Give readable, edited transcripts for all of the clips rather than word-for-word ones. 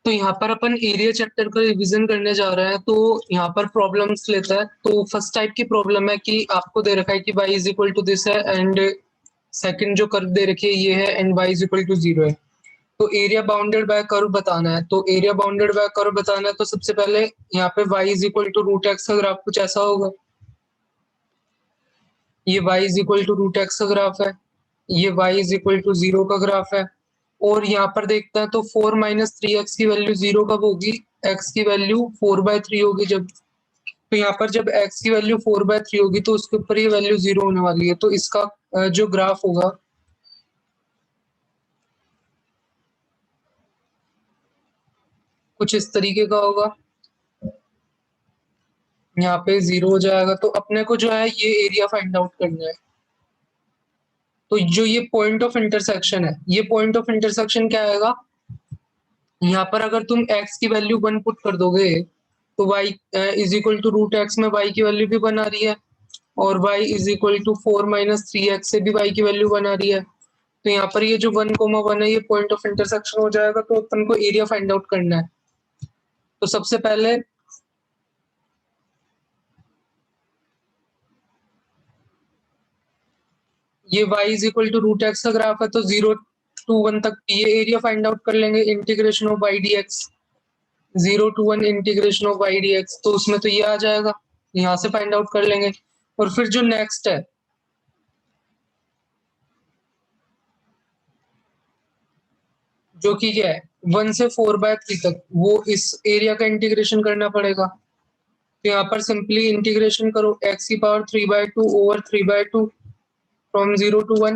तो यहाँ पर अपन एरिया चैप्टर का रिवीजन करने जा रहे हैं। तो यहाँ पर प्रॉब्लम्स लेता है। तो फर्स्ट टाइप की प्रॉब्लम है कि आपको दे रखा है कि y is equal to this है एंड सेकंड जो कर्व दे रखी है ये है and y is equal to 0 है। तो एरिया बाउंडेड बाय कर्व बताना है। तो एरिया बाउंडेड बाय कर्व बताना है तो सबसे पहले यहाँ पे y is equal to root x का ग्राफ कुछ ऐसा होगा। ये y is equal to root x का ग्राफ है, ये y इज इक्वल टू 0 का ग्राफ है। और यहाँ पर देखते हैं तो 4 माइनस 3x की वैल्यू 0 कब होगी, x की वैल्यू 4/3 होगी जब। तो यहाँ पर जब x की वैल्यू 4/3 होगी तो उसके ऊपर ये वैल्यू 0 होने वाली है। तो इसका जो ग्राफ होगा कुछ इस तरीके का होगा, यहाँ पे 0 हो जाएगा। तो अपने को जो है ये एरिया फाइंड आउट करना है। तो जो ये पॉइंट ऑफ इंटरसेक्शन है, ये पॉइंट ऑफ इंटरसेक्शन क्या आएगा, यहाँ पर अगर तुम x की वैल्यू 1 पुट कर दोगे तो y is equal to root x में y की वैल्यू भी 1 आ रही है और y is equal to 4 minus 3x से भी y की वैल्यू 1 आ रही है। तो यहाँ पर ये जो 1,1 है ये पॉइंट ऑफ इंटरसेक्शन हो जाएगा। तो अपन को एरिया फाइंड आउट करना है। तो सबसे पहले ये y is equal to root x का ग्राफ है तो 0 to 1 तक ये एरिया फाइंड आउट कर लेंगे। Integration of y dx 0 to 1 integration of y dx, तो उसमें तो ये आ जाएगा, यहाँ से फाइंड आउट कर लेंगे। और फिर जो नेक्स्ट है जो कि क्या है 1 से 4/3 तक, वो इस एरिया का इंटीग्रेशन करना पड़ेगा। तो यहाँ पर सिंपली इंटीग्रेशन करो x की पावर 3/2 ओवर 3/2 फ्रॉम 0 to 1,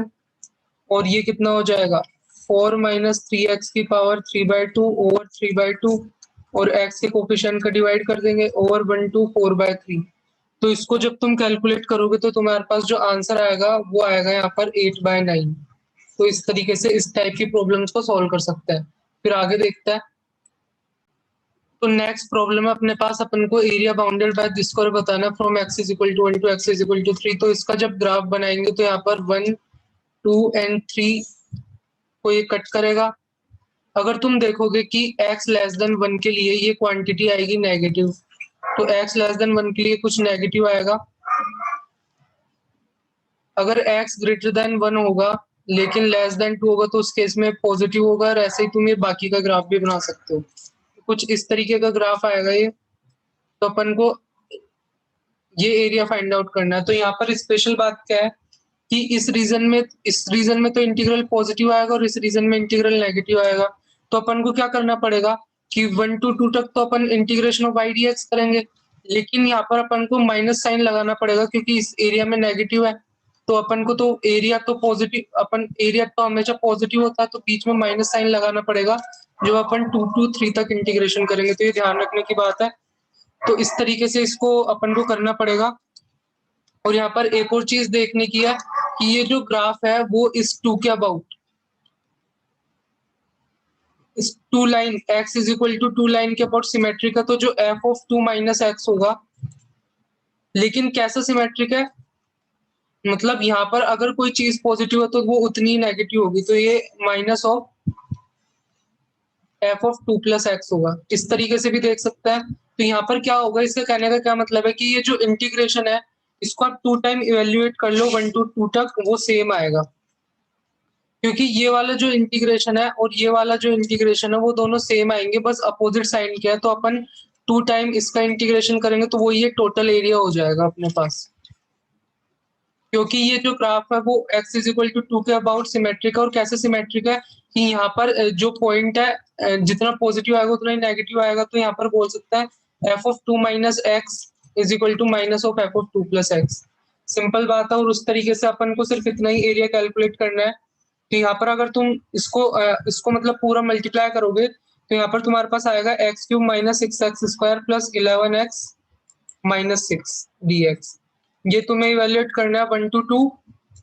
और ये कितना हो जाएगा 4 माइनस 3x की पावर 3/2 ओवर 3/2 और x के कोफिशिएंट का डिवाइड कर देंगे ओवर 1 to 4/3। तो इसको जब तुम कैलकुलेट करोगे तो तुम्हारे पास जो आंसर आएगा वो आएगा यहाँ पर 8/9। तो इस तरीके से इस टाइप की प्रॉब्लम्स को सॉल्व कर सकते हैं। फिर आगे देखते हैं। तो नेक्स्ट प्रॉब्लम है अपने पास, अपन को area bounded by this curve बताना from x is equal to 1 to x is equal to 3। तो इसका जब ग्राफ बनाएंगे तो यहाँ पर 1, 2 एंड 3 को ये कट करेगा। अगर तुम देखोगे कि x लेस देन 1 के लिए ये क्वांटिटी आएगी नेगेटिव, तो x लेस देन 1 के लिए कुछ नेगेटिव आएगा। अगर x ग्रेटर देन 1 होगा लेकिन लेस देन 2 होगा तो उस केस में पॉजिटिव होगा। और ऐसे ही तुम ये बाकी का ग्राफ भी बना सकते हो। कुछ इस तरीके का ग्राफ आएगा ये। तो अपन को ये एरिया फाइंड आउट करना है। तो यहाँ पर स्पेशल बात क्या है कि इस रीजन में तो इंटीग्रल पॉजिटिव आएगा और इस रीजन में इंटीग्रल नेगेटिव आएगा। तो अपन को क्या करना पड़ेगा कि 1 to 2 तक तो अपन इंटीग्रेशन ऑफ y dx करेंगे, लेकिन यहाँ पर अपन को माइनस साइन लगाना पड़ेगा क्योंकि इस एरिया में नेगेटिव है। तो अपन को तो एरिया तो पॉजिटिव, अपन एरिया तो हमेशा पॉजिटिव होता है, तो बीच में माइनस साइन लगाना पड़ेगा जब अपन 2 to 3 तक इंटीग्रेशन करेंगे। तो ये ध्यान रखने की बात है। तो इस तरीके से इसको अपन को करना पड़ेगा। और यहाँ पर एक और चीज देखने की है कि ये जो ग्राफ है वो इस 2 के अबाउट, इस 2 line x is equal to 2 line के अबाउट सिमेट्रिक है। तो जो f ऑफ 2 माइनस एक्स होगा, लेकिन कैसा सिमेट्रिक है, मतलब यहाँ पर अगर कोई चीज पॉजिटिव है तो वो उतनी ही नेगेटिव होगी। तो ये minus of f of 2 plus x होगा। इस तरीके से भी देख सकते हैं। तो यहाँ पर क्या होगा, इसका कहने का क्या मतलब है कि ये जो इंटीग्रेशन है इसको आप 2 टाइम इवेल्युएट कर लो 1 to 2 तक, वो सेम आएगा। क्योंकि ये वाला जो इंटीग्रेशन है और ये वाला जो इंटीग्रेशन है वो दोनों सेम आएंगे, बस अपोजिट साइन किया है। तो अपन 2 टाइम इसका इंटीग्रेशन करेंगे तो वो ये टोटल एरिया हो जाएगा अपने पास। क्योंकि ये जो ग्राफ है वो x इज इक्वल टू 2 के अबाउट सिमेट्रिक है। और कैसे सिमेट्रिक है कि यहाँ पर जो पॉइंट है जितना पॉजिटिव आएगा उतना ही नेगेटिव आएगा। तो यहाँ पर बोल सकते हैं f of 2 minus x is equal to minus of f of 2 plus x. Simple बात है। और उस तरीके से अपन को सिर्फ इतना ही एरिया कैलकुलेट करना है। तो यहाँ पर अगर तुम इसको मतलब पूरा मल्टीप्लाई करोगे तो यहाँ पर तुम्हारे पास आएगा x³ minus 6x square plus 11x minus 6 dx। ये तुम्हें इवेल्युएट करना है 1 to 2,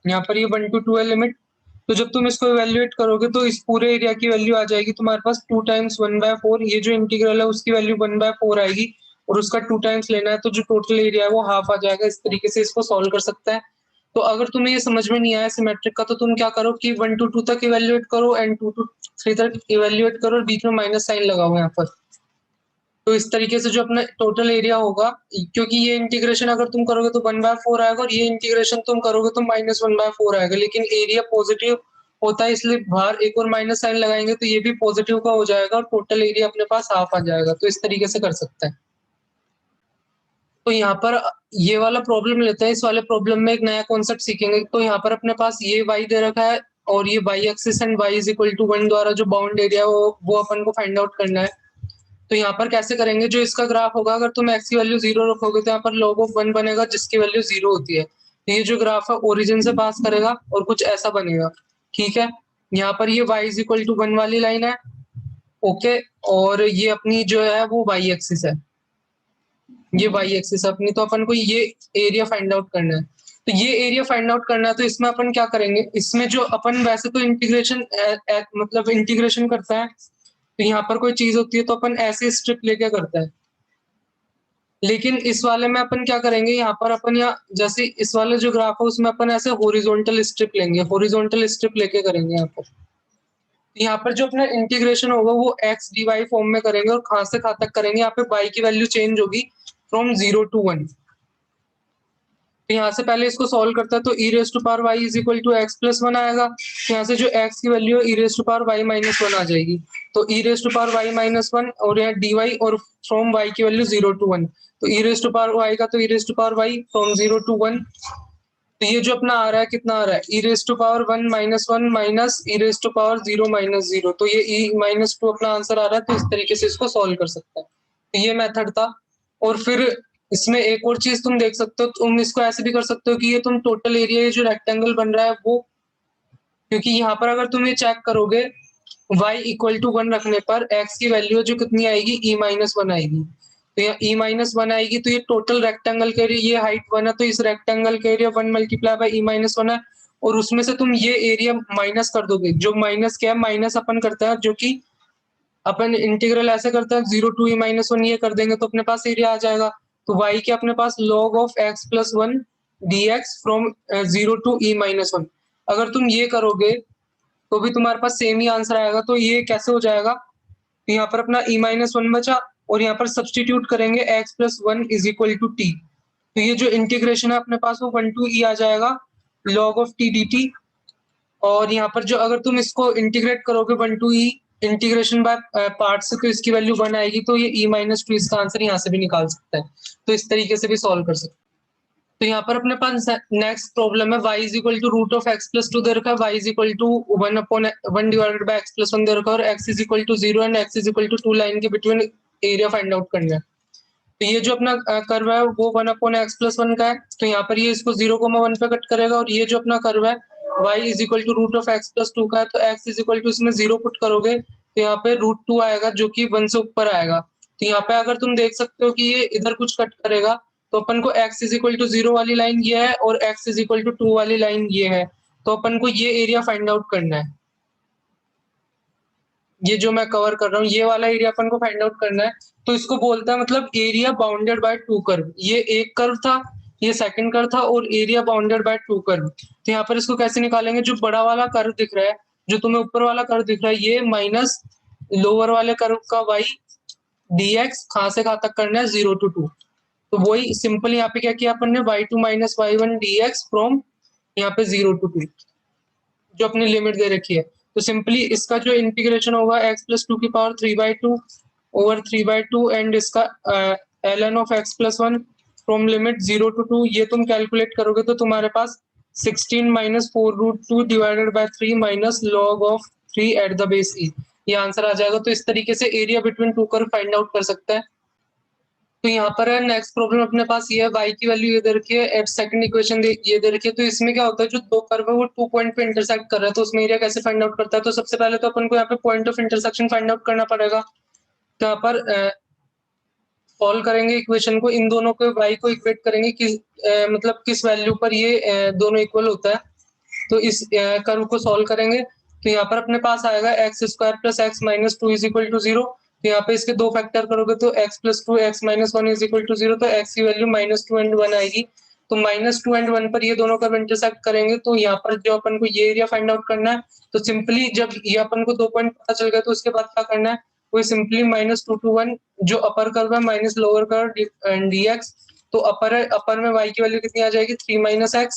यहाँ पर ये 1 to 2 है लिमिट। तो जब तुम इसको इवेल्युएट करोगे तो इस पूरे एरिया की वैल्यू आ जाएगी तुम्हारे पास 2 टाइम्स 1/4। ये जो इंटीग्रल है उसकी वैल्यू 1/4 आएगी और उसका 2 टाइम्स लेना है तो जो टोटल एरिया है वो हाफ आ जाएगा। इस तरीके से इसको सॉल्व कर सकता है। तो अगर तुम्हें ये समझ में नहीं आया सिमेट्रिक का, तो तुम क्या करो कि 1 to 2 तक इवेल्युएट करो एंड 2 to 3 तक इवेल्युएट करो और बीच में माइनस साइन लगाओ यहाँ पर। तो इस तरीके से जो अपना टोटल एरिया होगा, क्योंकि ये इंटीग्रेशन अगर तुम करोगे तो 1/4 आएगा और ये इंटीग्रेशन तुम करोगे तो -1/4 आएगा, लेकिन एरिया पॉजिटिव होता है इसलिए बाहर एक और माइनस साइन लगाएंगे तो ये भी पॉजिटिव का हो जाएगा और टोटल एरिया अपने पास हाफ आ जाएगा। तो इस तरीके से कर सकते हैं। तो यहाँ पर ये वाला प्रॉब्लम लेते हैं, इस वाले प्रॉब्लम में एक नया कॉन्सेप्ट सीखेंगे। तो यहाँ पर अपने पास ये y दे रखा है और ये y axis and y is equal to 1 द्वारा जो बाउंड एरिया वो अपन को फाइंड आउट करना है। तो यहाँ पर कैसे करेंगे, जो इसका ग्राफ होगा अगर तुम x की वैल्यू 0 रखोगे तो यहाँ पर log ऑफ 1 बनेगा जिसकी वैल्यू 0 होती है। ये जो ग्राफ है ओरिजिन से पास करेगा और कुछ ऐसा बनेगा, ठीक है। यहाँ पर ये y इज इक्वल टू 1 वाली लाइन है, ओके, और ये अपनी जो है वो y एक्सिस है, ये y एक्सिस अपनी। तो अपन को ये एरिया फाइंड आउट करना है। तो ये एरिया फाइंड आउट करना है तो इसमें अपन क्या करेंगे, इसमें जो अपन वैसे तो इंटीग्रेशन मतलब इंटीग्रेशन करता है तो यहाँ पर कोई चीज होती है तो अपन ऐसे स्ट्रिप लेके करता है, लेकिन इस वाले में अपन क्या करेंगे, यहाँ पर अपन जैसे इस वाले जो ग्राफ है उसमें अपन ऐसे हॉरिजॉन्टल स्ट्रिप लेंगे, हॉरिजॉन्टल स्ट्रिप लेके करेंगे यहाँ पर। यहाँ पर जो अपना इंटीग्रेशन होगा वो x dy फॉर्म में करेंगे और कहाँ से कहाँ तक करेंगे, यहाँ पे y की वैल्यू चेंज होगी फ्रॉम 0 to 1। तो यहाँ से पहले इसको सॉल्व करता है तो e raise to power y is equal to x plus 1 आएगा। तो यहाँ से जो x की वैल्यू है e raise to power y minus 1 आ जाएगी। तो e raise to power y minus 1 और यहाँ dy और फ्रॉम y की वैल्यू 0 to 1। तो e raise to power y का तो e raise to power y from 0 to 1। तो ये जो अपना आ रहा है कितना आ रहा है, e raise to power 1 minus 1 minus e raise to power 0 minus 0। तो ये e माइनस 2 अपना आंसर आ रहा है। तो इस तरीके से इसको सॉल्व कर सकता है। तो ये मेथड था। और फिर इसमें एक और चीज तुम देख सकते हो, तुम इसको ऐसे भी कर सकते हो कि ये तुम टोटल एरिया ये जो रेक्टेंगल बन रहा है वो, क्योंकि यहाँ पर अगर तुम ये चेक करोगे y इक्वल टू 1 रखने पर x की वैल्यू जो कितनी आएगी, e माइनस 1 आएगी। तो यहाँ e माइनस 1 आएगी तो ये टोटल रेक्टेंगल के एरिया, ये हाइट 1 है तो इस रेक्टेंगल के area 1 multiply by e minus 1 है। और उसमें से तुम ये एरिया माइनस कर दोगे, जो माइनस क्या है, माइनस अपन करता है जो कि अपन इंटीग्रल ऐसे करते हैं 0 to e माइनस 1, ये कर देंगे तो अपने पास एरिया आ जाएगा। तो y के अपने पास log of x plus 1 dx from 0 to e minus 1। अगर तुम ये करोगे तो भी तुम्हारे पास सेम ही आंसर आएगा। तो ये कैसे हो जाएगा, तो यहाँ पर अपना e माइनस 1 बचा और यहाँ पर सब्सटीट्यूट करेंगे x plus 1 is equal to t। तो ये जो इंटीग्रेशन है अपने पास वो 1 to e आ जाएगा log ऑफ t dt। और यहाँ पर जो अगर तुम इसको इंटीग्रेट करोगे 1 to e integration by part से तो इसकी वैल्यू 1 आएगी। तो ये e माइनस 2 इसका आंसर यहाँ से भी निकाल सकता है। तो इस तरीके से भी सॉल्व कर सकते हैं। तो यहाँ पर अपने पास नेक्स्ट प्रॉब्लम है y is equal to root of x plus 2 दे रखा है, y is equal to 1 upon 1 divided by x plus 1 दे रखा है और x is equal to 0 and x is equal to 2 line के बिटवीन एरिया फाइंड आउट करना है। तो ये जो अपना कर्व है वो 1 अपॉन x प्लस 1 का है। तो यहाँ पर ये इसको 0,1 पे कट करेगा और ये जो अपना कर्व है y is equal to root of x plus 2 का है। तो x इज इक्वल टू इसमें 0 पुट करोगे तो यहाँ पे √2 आएगा जो कि 1 से ऊपर आएगा। तो यहाँ पे अगर तुम देख सकते हो कि ये इधर कुछ कट करेगा तो अपन को x इज इक्वल टू 0 वाली लाइन ये है और x इज इक्वल टू 2 वाली लाइन ये है। तो अपन को ये एरिया फाइंड आउट करना है। ये जो मैं कवर कर रहा हूँ ये वाला एरिया अपन को फाइंड आउट करना है। तो इसको बोलता है मतलब एरिया बाउंडेड बाय 2 कर्व। ये एक कर्व था, ये सेकंड कर्व था और एरिया बाउंडेड बाय 2 कर्व। तो यहाँ पर इसको कैसे निकालेंगे, जो बड़ा वाला कर्व दिख रहा है, जो तुम्हें ऊपर वाला कर्व दिख रहा है, ये माइनस लोअर वाले कर्व का y dx कहाँ से कहाँ तक करना है, 0 to 2। तो वही सिंपल यहाँ पे क्या किया अपन ने, y2 minus y1 dx from यहाँ पे 0 to 2 जो अपनी लिमिट दे रखी है। तो सिंपली इसका जो इंटीग्रेशन होगा x प्लस 2 की पावर 3/2 ओवर 3/2 एंड इसका ln of x plus 1 from limit 0 to 2, ये तुम कैलकुलेट करोगे तो तुम्हारे पास 16 minus 4√2 divided by 3 minus log of 3 at the base e, ये आंसर आ जाएगा। तो इस तरीके से area between 2 curve find out कर सकता है। तो यहाँ पर है नेक्स्ट प्रॉब्लम अपने पास ये है, y की वैल्यू ये दे रखी है, एट सेकंड इक्वेशन ये दे रखी है। तो इसमें क्या होता है, जो दो कर्व है वो 2 पॉइंट पे इंटरसेक्ट कर रहा है तो उसमें एरिया कैसे फाइंड आउट करता है। तो सबसे पहले तो अपन को यहाँ पे point of intersection find out करना पड़ेगा। तो यहाँ पर सॉल्व करेंगे इक्वेशन को, इन दोनों को y को इक्वेट करेंगे किस मतलब किस वैल्यू पर ये दोनों इक्वल होता है। तो इस कर्व को सॉल्व करेंगे तो यहाँ पर अपने पास आएगा x square plus x minus 2 is equal to 0। तो यहाँ पे इसके दो फैक्टर करोगे तो x plus 2 x minus 1 is equal to 0। तो x की वैल्यू -2 एंड 1 आएगी। तो -2 and 1 पर ये दोनों कर्व इंटरसेक्ट करेंगे, तो यहाँ पर जो अपन को ये एरिया फाइंड आउट करना है, तो सिंपली जब ये अपन को 2 पॉइंट पता चल गया तो उसके बाद क्या करना है, वो सिंपली -2 to 1 जो अपर कर्व है माइनस लोअर कर्व dx, तो अपर में y की वैल्यू कितनी आ जाएगी 3 - x,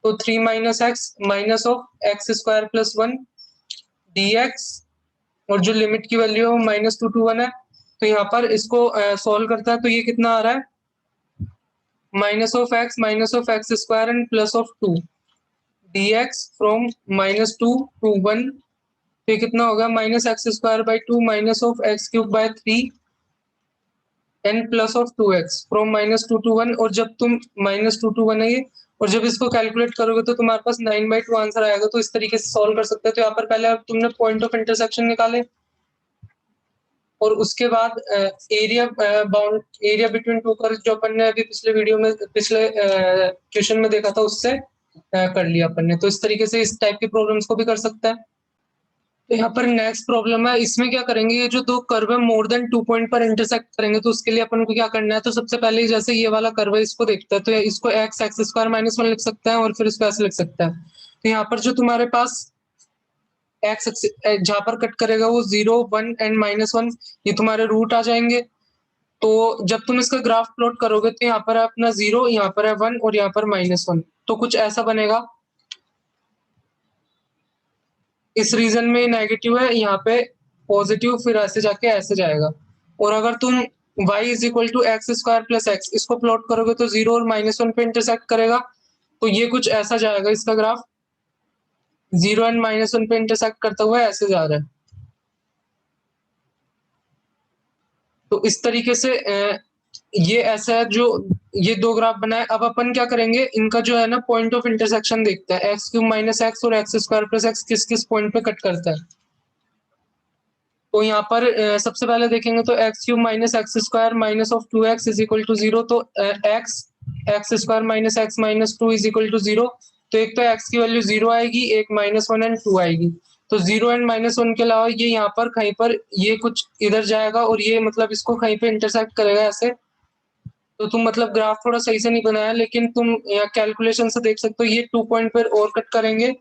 तो 3 - x minus of x square plus 1 dx, और जो लिमिट की वैल्यू है -2 to 1 है, तो यहाँ पर इसको सॉल्व करता है तो ये कितना आ रहा है minus of x square and plus of 2 dx from -2 to 1, तो ये कितना होगा -x square by 2 minus of x cube by 3 and plus of 2x from -2 to 1, और जब तुम -2 to 1 है ये, और जब इसको कैलकुलेट करोगे तो तुम्हारे पास 9/2 आंसर आएगा। तो इस तरीके से सॉल्व कर सकते हो। तो यहाँ पर पहले तुमने पॉइंट ऑफ इंटरसेक्शन निकाले, और उसके बाद area bound area between two curves जो अपन ने अभी पिछले क्वेश्चन में देखा था उससे कर लिया अपन ने। तो इस तरीके से इस टाइप की प्रॉब्लम्स को भी कर सकता है। तो यहाँ पर नेक्स्ट प्रॉब्लम है, इसमें क्या करेंगे, ये जो दो कर्व है मोर देन 2 पॉइंट पर इंटरसेक्ट करेंगे, तो उसके लिए अपन को क्या करना है, तो सबसे पहले जैसे ये वाला कर्व है इसको देखते हैं, तो इसको एक्स स्क्वायर -1 लिख सकते हैं, और फिर इसको ऐसे लिख सकते हैं। तो यहाँ पर जो तुम्हारे पास एक्स जहाँ पर कट करेगा वो 0, 1 एंड -1, ये तुम्हारे रूट आ जाएंगे। तो जब तुम इसका ग्राफ प्लॉट करोगे तो यहाँ पर है अपना 0, यहाँ पर है 1 और यहाँ पर -1, तो कुछ ऐसा बनेगा। इस रीजन में नेगेटिव है, यहाँ पे पॉजिटिव, फिर ऐसे जाके ऐसे जाएगा। और अगर तुम y = x square plus x इसको प्लॉट करोगे तो 0 और -1 पे इंटरसेक्ट करेगा, तो ये कुछ ऐसा जाएगा इसका ग्राफ, 0 एंड -1 पे इंटरसेक्ट करता हुआ ऐसे जा रहा है। तो इस तरीके से ये ऐसा है जो ये दो ग्राफ बनाए। अब अपन क्या करेंगे, इनका जो है ना पॉइंट ऑफ इंटरसेक्शन देखते हैं, x³ - x और x स्क्वायर प्लस एक्स किस किस पॉइंट पे कट करता है। तो यहाँ पर सबसे पहले देखेंगे तो x³ - x square minus of 2x = 0, तो x स्क्वायर - x - 2 = 0, तो एक तो x की वैल्यू 0 आएगी, एक -1 एंड 2 आएगी। तो 0 एंड -1 के अलावा ये यहाँ पर कहीं पर ये कुछ इधर जाएगा, और ये मतलब इसको कहीं पे इंटरसेक्ट करेगा ऐसे। तो तुम मतलब ग्राफ थोड़ा सही से नहीं बनाया, लेकिन तुम यहाँ कैलकुलेशन से देख सकते हो ये 2 पॉइंट पर और कट करेंगे,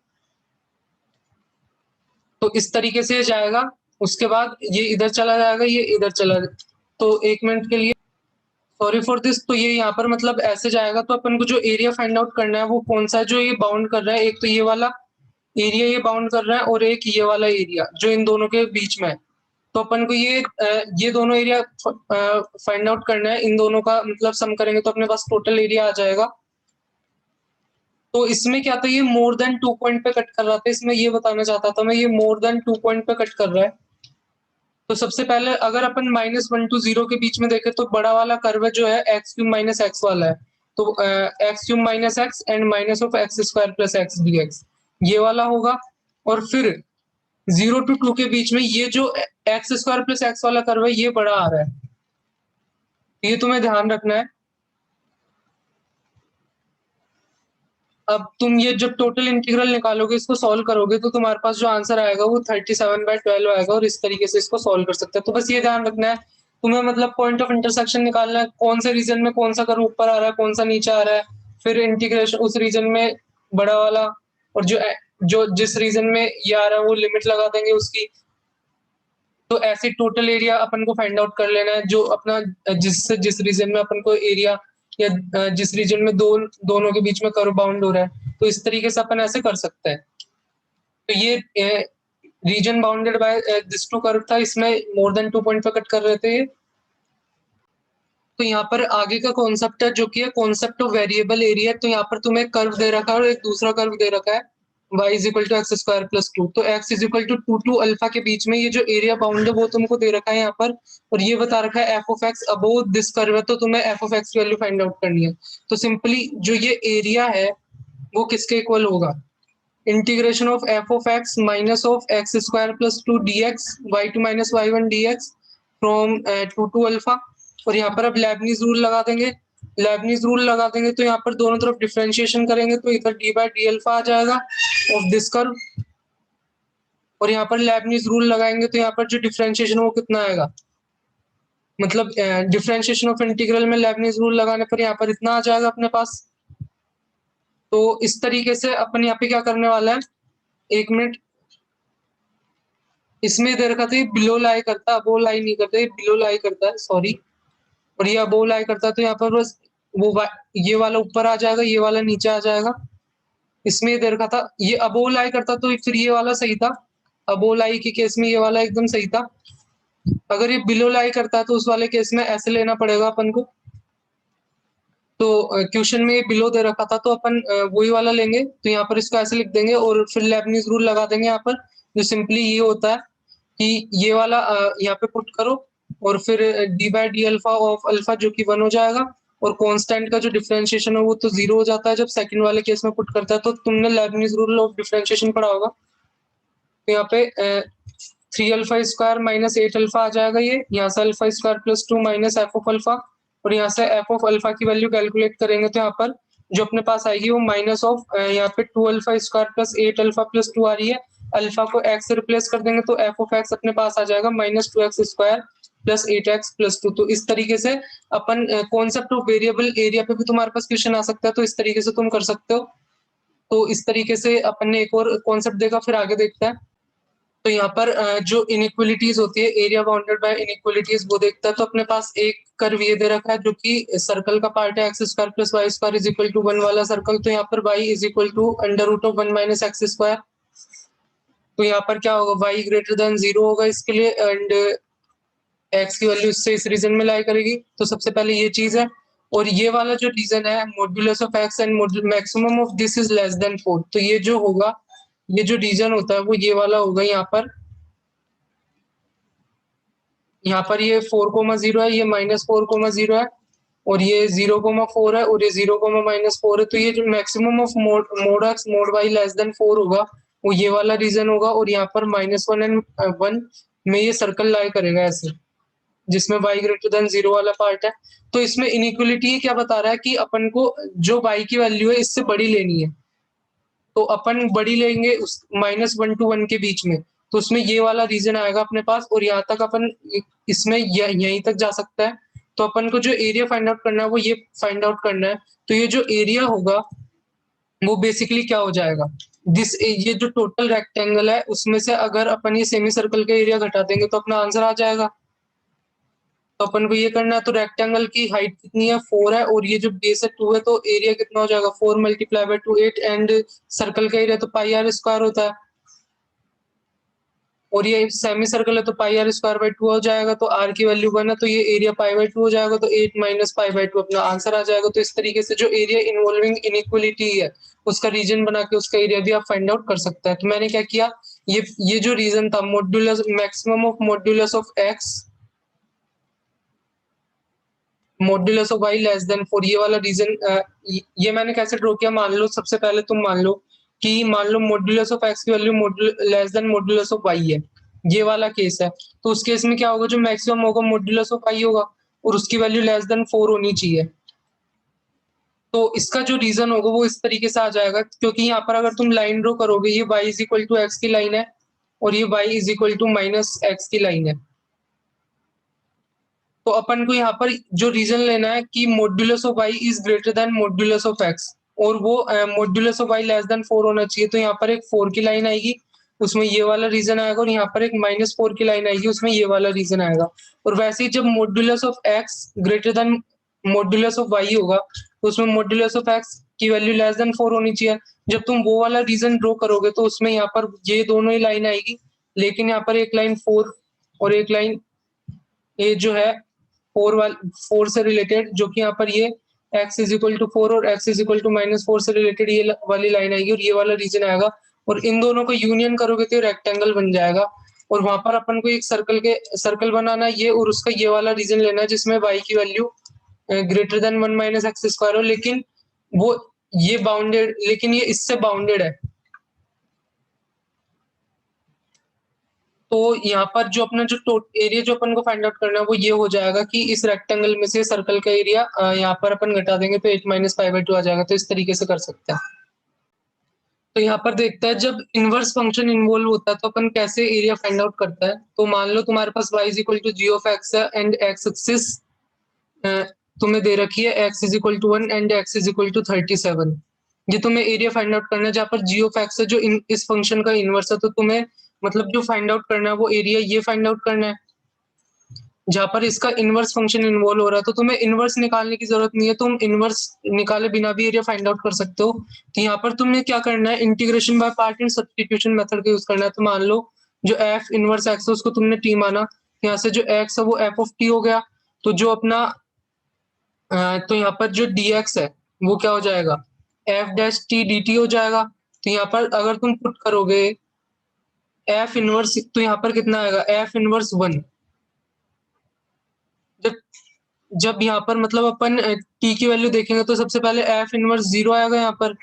तो इस तरीके से जाएगा। उसके बाद ये इधर चला जाएगा, ये इधर चला, तो 1 मिनट के लिए सॉरी फॉर दिस। तो ये यहाँ पर मतलब ऐसे जाएगा, तो अपन को जो एरिया फाइंड आउट करना है वो कौन सा है जो ये बाउंड कर रहा है। एक तो ये वाला एरिया ये बाउंड कर रहा है, और एक ये वाला एरिया जो इन दोनों के बीच में है। तो अपन को ये दोनों एरिया फाइंड आउट करना है, इन दोनों का मतलब सम करेंगे तो अपने पास टोटल एरिया आ जाएगा। तो इसमें क्या था, ये मोर देन 2 पॉइंट पे कट कर रहा था, इसमें ये बताना चाहता था मैं, ये मोर देन 2 पॉइंट पे कट कर रहा है। तो सबसे पहले अगर अपन -1 to 0 के बीच में देखें, तो बड़ा वाला कर्व जो है x³ - x वाला है, तो x³ - x and minus of x square plus x dx ये वाला होगा। और फिर 0 to 2 के बीच में ये जो x स्क्वायर प्लस x वाला कर्व है ये बड़ा आ रहा है, ये तुम्हें ध्यान रखना है। अब तुम ये जब टोटल इंटीग्रल निकालोगे, इसको सॉल्व करोगे, तो तुम्हारे पास जो आंसर आएगा वो 37/12 आएगा, और इस तरीके से इसको सॉल्व कर सकते हैं। तो बस ये ध्यान रखना है तुम्हें, मतलब पॉइंट ऑफ इंटरसेक्शन निकालना है, कौन से रीजन में कौन सा कर्व ऊपर आ रहा है, कौन सा नीचे आ रहा है, फिर इंटीग्रेशन उस रीजन में बड़ा वाला, और जो जिस रीजन में ये आ रहा है वो लिमिट लगा देंगे उसकी। तो ऐसे टोटल एरिया अपन को फाइंड आउट कर लेना है, जो अपना जिस रीजन में अपन को एरिया, या जिस रीजन में दोनों के बीच में कर्व बाउंड हो रहा है, तो इस तरीके से अपन ऐसे कर सकते हैं। तो ये region bounded by this two curve था, इसमें मोर देन 2 पॉइंट पे कट कर रहे थे। तो यहाँ पर आगे का कॉन्सेप्ट है जो कि है कॉन्सेप्ट ऑफ वेरिएबल एरिया। तो यहाँ पर तुम्हें कर्व दे रखा है और एक दूसरा कर्व दे रखा है y = x² + 2, तो x = 2 to अल्फा के बीच में ये जो एरिया बाउंड है वो तुमको दे रखा है यहाँ पर, और ये बता रखा है f(x) अबोव दिस कर्व है, तो तुम्हें f(x) की वैल्यू फाइंड आउट करनी है। तो सिंपली जो ये एरिया है वो किसके इक्वल होगा, integration of f(x) minus of x² + 2 dx y2 - y1 dx from 2 to alpha. और यहाँ पर अब लेबनीज रूल लगा देंगे, तो यहाँ पर दोनों तरफ डिफरेंशिएशन करेंगे, तो इधर d/d अल्फा आ जाएगा ऑफ दिस कर्व, और यहाँ पर लेबनीज रूल लगाएंगे तो यहाँ पर जो डिफरेंशिएशन वो कितना आएगा, मतलब डिफरेंशिएशन ऑफ इंटीग्रल में लेबनिज रूल लगाने पर यहाँ पर इतना आ जाएगा अपने पास। तो इस तरीके से अपन यहाँ पे क्या करने वाला है, 1 मिनट, इसमें दे रखा था ये बिलो लाई करता है, अबो लाई नहीं करता, ये बिलो लाई करता है, सॉरी, और ये अबो लाई करता है, तो यहाँ पर बस ये वाला ऊपर आ जाएगा, ये वाला नीचे आ जाएगा। इसमें ये दे रखा था ये अबो लाई करता तो फिर ये वाला सही था, अबो लाई के केस में ये वाला एकदम सही था। अगर ये बिलो लाई करता है तो उस वाले केस में ऐसे लेना पड़ेगा अपन को। तो क्वेश्चन में ये बिलो दे रखा था तो अपन वही वाला लेंगे, तो यहाँ पर इसको ऐसे लिख देंगे और फिर लेबनिज रूल लगा देंगे यहाँ पर, जो सिंपली ये होता है कि ये वाला यहाँ पे पुट करो और फिर D by D alpha of alpha जो कि 1 हो जाएगा, और कांस्टेंट का जो डिफरेंशिएशन है वो तो 0 हो जाता है जब सेकंड वाले केस में पुट करता है। तो तुमने लेबनिज रूल ऑफ डिफरेंशिएशन पढ़ा होगा। तो यहाँ पे 3 अल्फा स्क्वायर माइनस 8 अल्फा आ जाएगा, ये यहाँ से alpha square plus 2 minus F of alpha, और यहाँ से एफ ऑफ अल्फा की वैल्यू कैलकुलेट करेंगे तो यहाँ पर जो अपने पास आएगी वो माइनस ऑफ यहाँ पे 2 alpha square plus 8 alpha plus 2 आ रही है। अल्फा को एक्स से रिप्लेस कर देंगे तो एफ ऑफ एक्स अपने पास आ जाएगा minus 2x square plus 8x plus 2। तो इस तरीके से अपन कॉन्सेप्ट ऑफ वेरिएबल एरिया पे भी तुम्हारे पास क्वेश्चन आ सकता है, तो इस तरीके से तुम कर सकते हो। तो इस तरीके से अपन ने एक और कॉन्सेप्ट देखा, फिर आगे देखते हैं। तो यहाँ पर जो इनइक्वलिटीज होती है, एरिया बाउंडेड बाय इनइक्वलिटीज, वो देखता है। तो अपने पास एक कर्व ये दे रखा है जो कि सर्कल का पार्ट है, x square plus y square is equal to 1 वाला सर्कल। तो यहाँ पर y is equal to under root of 1 minus x square. तो यहाँ पर क्या होगा, y ग्रेटर देन 0 होगा इसके लिए, एंड x की वैल्यू इससे इस रीजन में लाई करेगी। तो सबसे पहले ये चीज है, और ये वाला जो रीजन है modulus of x and maximum of this is less than 4। तो ये जो होगा, ये जो रीजन होता है वो ये वाला होगा। यहाँ पर ये 4,0 है, ये -4,0 है, और ये 0,4 है, और ये 0,-4 है। तो ये जो maximum of mod x mod y less than 4 होगा वो ये वाला रीजन होगा, और यहाँ पर -1 एंड 1 में ये सर्कल लाई करेगा ऐसे, जिसमें y ग्रेटर देन 0 वाला पार्ट है। तो इसमें इनइक्वलिटी क्या बता रहा है कि अपन को जो y की वैल्यू है इससे बड़ी लेनी है, तो अपन बड़ी लेंगे उस -1 to 1 के बीच में, तो उसमें ये वाला रीजन आएगा अपने पास, और यहाँ तक अपन इसमें यहीं तक जा सकता है। तो अपन को जो एरिया फाइंड आउट करना है वो ये फाइंड आउट करना है। तो ये जो एरिया होगा वो बेसिकली क्या हो जाएगा, ये जो टोटल रेक्टेंगल है उसमें से अगर अपन ये सेमी सर्कल का एरिया घटा देंगे तो अपना आंसर आ जाएगा। तो अपन को ये करना है, तो रेक्टेंगल की हाइट कितनी है, 4 है, और ये जो बेस है 2 है, तो एरिया कितना हो जाएगा, 4 मल्टीप्लाई बाय 2 8, एंड सर्कल का एरिया तो पाई आर स्क्वायर होता है, और ये सेमी सर्कल है तो पाई आर स्क्वायर बाय 2 हो जाएगा। तो आर की वैल्यू 1 है तो ये एरिया पाई बाय 2 हो जाएगा, तो 8 माइनस पाई बाय 2 अपना आंसर आ जाएगा। तो इस तरीके से जो एरिया इन्वॉल्विंग इनइक्वलिटी है उसका रीजन बना के उसका एरिया भी आप फाइंड आउट कर सकते हैं। तो मैंने क्या किया, ये जो रीजन था modulus maximum of modulus of x modulus of y less than 4, ये वाला रीजन, ये मैंने कैसे ड्रॉ किया, मान लो सबसे पहले तुम मान लो मॉड्यूलस ऑफ एक्स की value less than modulus of y है, ये वाला केस है। तो उस केस में क्या होगा, जो मैक्सिमम होगा मॉड्यूलस ऑफ वाई होगा, और उसकी वैल्यू लेस देन 4 होनी चाहिए। तो इसका जो रीजन होगा वो इस तरीके से आ जाएगा, क्योंकि यहाँ पर अगर तुम लाइन ड्रॉ करोगे, ये y is equal to x की लाइन है, और ये y is equal to minus x की लाइन है। तो अपन को यहाँ पर जो रीजन लेना है कि modulus of y is greater than modulus of x, और वो modulus of y less than 4 होना चाहिए। तो यहाँ पर एक 4 की लाइन आएगी, उसमें ये वाला रीजन आएगा, और यहाँ पर एक -4 की लाइन आएगी, उसमें ये वाला रीजन आएगा। और वैसे ही जब modulus of x greater than modulus of y होगा तो उसमें मॉड्यूलस ऑफ x की वैल्यू लेस देन 4 होनी चाहिए। जब तुम वो वाला रीजन ड्रॉ करोगे तो उसमें यहाँ पर ये दोनों ही लाइन आएगी, लेकिन यहाँ पर एक लाइन 4 और एक लाइन ये जो है 4 से रिलेटेड, जो कि यहाँ पर ये x इज इक्वल टू 4 और x इज इक्वल टू -4 से रिलेटेड ये वाली लाइन आएगी, और ये वाला रीजन आएगा, और इन दोनों को यूनियन करोगे तो रेक्टेंगल बन जाएगा। और वहां पर अपन को एक सर्कल बनाना है ये, और उसका ये वाला रीजन लेना है जिसमें y की value greater than 1 minus x square हो, लेकिन वो ये बाउंडेड, लेकिन ये इससे बाउंडेड है। तो यहाँ पर जो अपना जो एरिया जो अपन को फाइंड आउट करना है वो ये हो जाएगा कि इस रेक्टेंगल में से सर्कल का एरिया यहाँ पर अपन घटा देंगे तो 8 माइनस पाई बाय 2 आ जाएगा। तो इस तरीके से कर सकते हैं। तो यहाँ पर देखता है जब इनवर्स फंक्शन इन्वॉल्व होता है तो अपन कैसे एरिया फाइंड आउट करता है। तो मान लो तुम्हारे पास y is equal to g of x है एंड एक्स एक्सिस तुम्हें दे रखी है x is equal to 1 and x is equal to 37। ये तुम्हें एरिया फाइंड आउट करना है जहाँ पर जी ऑफ एक्स है जो इस फंक्शन का इनवर्स है, तो तुम्हें मतलब जो फाइंड आउट करना है वो एरिया ये फाइंड आउट करना है जहाँ पर इसका इनवर्स फंक्शन इन्वॉल्व हो रहा है। तो तुम्हें इनवर्स निकालने की जरूरत नहीं है, तुम इनवर्स निकाले बिना भी एरिया फाइंड आउट कर सकते हो। तो यहाँ पर तुमने क्या करना है, integration by part and substitution method का यूज करना है। तो मान लो जो एफ इनवर्स एक्स है उसको तुमने टी माना, यहाँ से जो एक्स है वो एफ ऑफ टी हो गया। तो जो अपना तो यहाँ पर जो dx है वो क्या हो जाएगा, F dash T D T हो जाएगा। तो यहाँ पर अगर तुम पुट करोगे एफ इनवर्स, तो यहाँ पर कितना आएगा, एफ इनवर्स 1। जब जब यहाँ पर मतलब अपन टी की वैल्यू देखेंगे तो सबसे पहले एफ इनवर्स 0 आएगा यहाँ पर,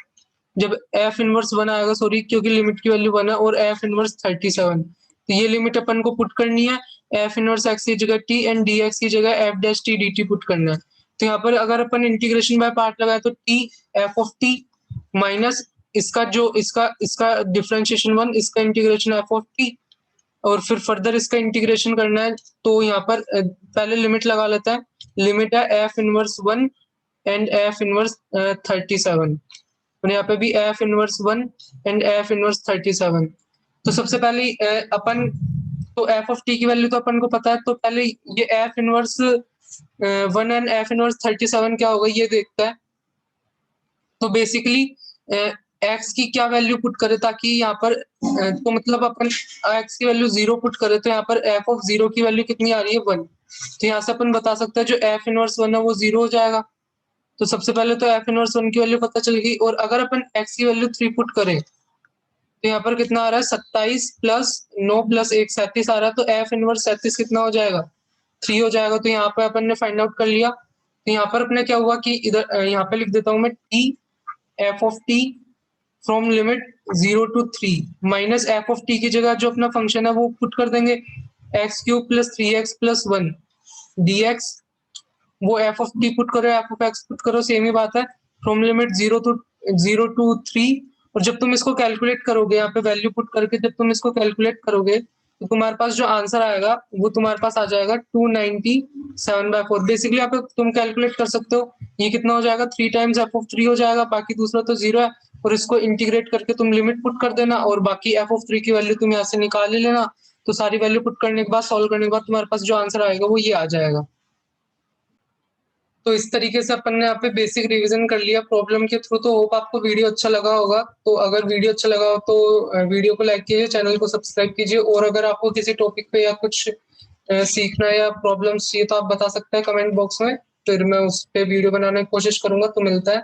जब एफ इनवर्स 1 आएगा, सॉरी क्योंकि लिमिट की वैल्यू 1 है, और एफ इनवर्स 37। तो ये लिमिट अपन को पुट करनी है, एफ इनवर्स एक्स की जगह टी एंड डी एक्स की जगह F dash T D T put करना है। तो यहाँ पर अगर अपन इंटीग्रेशन बाय पार्ट लगाए तो T F of T minus इसका जो इसका इसका डिफरेंशिएशन 1, इसका इंटीग्रेशन एफ ऑफ टी, और फिर फर्दर इसका इंटीग्रेशन करना है। तो यहाँ पर पहले लिमिट लगा लेता है, लिमिट है F inverse 1 and F inverse 37, और यहाँ पे भी F inverse 1 and F inverse 37। तो सबसे पहले अपन तो एफ ऑफ टी की वैल्यू तो अपन को पता है, तो पहले ये F inverse 1 and F inverse 37 क्या होगा ये देखता है। तो बेसिकली एक्स की क्या वैल्यू पुट करे ताकि यहाँ पर तो मतलब अपन एक्स की वैल्यू 0 पुट करे, तो यहाँ पर एफ ऑफ 0 की वैल्यू कितनी आ रही है 1। तो यहाँ से अपन बता सकते हैं जो एफ इनवर्स 1 है वो 0 हो जाएगा। तो सबसे पहले तो एफ इनवर्स 1 की वैल्यू पता चल गई, और अगर अपन एक्स की वैल्यू 3 पुट करें तो यहाँ पर कितना आ रहा है, 27 प्लस 9 प्लस 1 37 आ रहा है। तो एफ इनवर्स 37 कितना हो जाएगा, 3 हो जाएगा। तो यहाँ पे अपन ने फाइंड आउट कर लिया। तो यहाँ पर अपने क्या हुआ कि इधर यहाँ पे लिख देता हूँ मैं T F of T from limit 0 to 3 minus F of T की जगह जो अपना फंक्शन है वो पुट कर देंगे, x cube plus 3x plus 1 D x, वो एफ ऑफ टी पुट करो एफ ऑफ एक्स पुट करो, सेम ही बात है, फ्रॉम लिमिट 0 to 3। और जब तुम इसको कैलकुलेट करोगे यहाँ पे वैल्यू पुट करके जब तुम इसको कैलकुलेट करोगे तो तुम्हारे पास जो आंसर आएगा वो तुम्हारे पास आ जाएगा 297/4। बेसिकली यहाँ पे तुम कैलकुलेट कर सकते हो ये कितना हो जाएगा, 3 टाइम्स एफ ऑफ 3 हो जाएगा, बाकी दूसरा तो 0 है, और इसको इंटीग्रेट करके तुम लिमिट पुट कर देना, और बाकी एफ ऑफ 3 की वैल्यू तुम यहाँ से निकाल ही लेना। तो सारी वैल्यू पुट करने के बाद सॉल्व करने के बाद तुम्हारे पास जो आंसर आएगा वो ये आ जाएगा। तो इस तरीके से अपन ने यहाँ पे बेसिक रिवीजन कर लिया प्रॉब्लम के थ्रू। तो होप आपको वीडियो अच्छा लगा होगा। तो अगर वीडियो अच्छा लगा हो तो वीडियो को लाइक कीजिए, चैनल को सब्सक्राइब कीजिए, और अगर आपको किसी टॉपिक पे या कुछ सीखना या प्रॉब्लम्स चाहिए तो आप बता सकते हैं कमेंट बॉक्स में, फिर मैं उस पे वीडियो बनाने की कोशिश करूंगा। तो मिलता है।